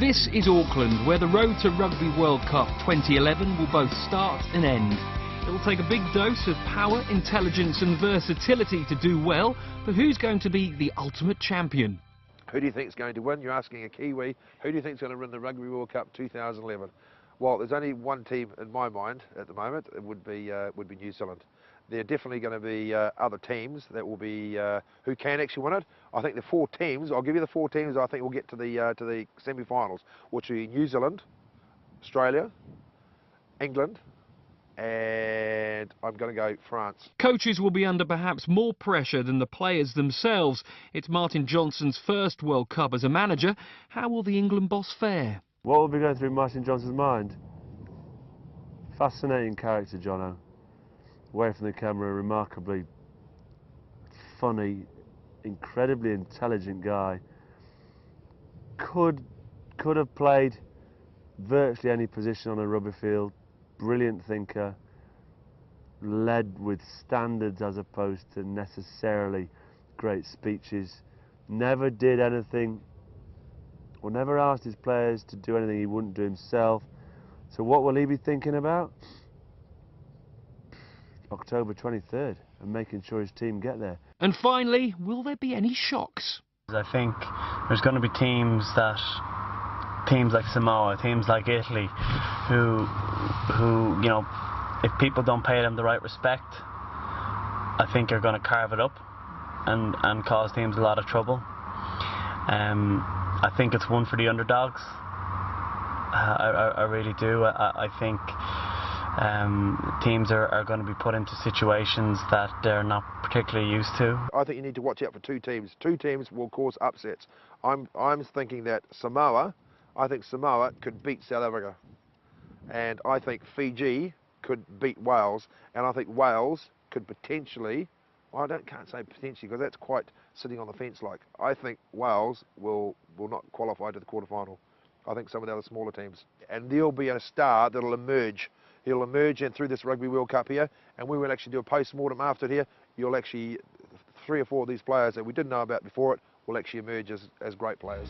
This is Auckland, where the road to Rugby World Cup 2011 will both start and end. It will take a big dose of power, intelligence and versatility to do well, but who's going to be the ultimate champion? Who do you think is going to win? You're asking a Kiwi. Who do you think is going to win the Rugby World Cup 2011? Well, there's only one team in my mind at the moment. It would be New Zealand. There are definitely going to be other teams that will be who can actually win it. I think the four teams. I'll give you the four teams. I think will get to the semi-finals, which will be New Zealand, Australia, England, and I'm going to go France. Coaches will be under perhaps more pressure than the players themselves. It's Martin Johnson's first World Cup as a manager. How will the England boss fare? What will be going through Martin Johnson's mind? Fascinating character, Jono. Away from the camera, remarkably funny, incredibly intelligent guy. Could have played virtually any position on a rugby field. Brilliant thinker, led with standards as opposed to necessarily great speeches. Never did anything, or never asked his players to do anything he wouldn't do himself. So what will he be thinking about? October 23rd, and making sure his team get there. And finally, will there be any shocks? I think there's going to be teams like Samoa, teams like Italy, who you know, if people don't pay them the right respect, I think are going to carve it up and cause teams a lot of trouble. I think it's one for the underdogs. I really do. I think teams are going to be put into situations that they're not particularly used to. I think you need to watch out for two teams. Two teams will cause upsets. I'm thinking that I think Samoa could beat South Africa, and I think Fiji could beat Wales, and I think Wales could potentially, can't say potentially because that's quite sitting on the fence like. I think Wales will not qualify to the quarterfinal. I think some of the other smaller teams, and there'll be a star that'll emerge. He'll emerge and through this Rugby World Cup here, and we will actually do a post-mortem after it here. You'll actually, 3 or 4 of these players that we didn't know about before it will actually emerge as great players.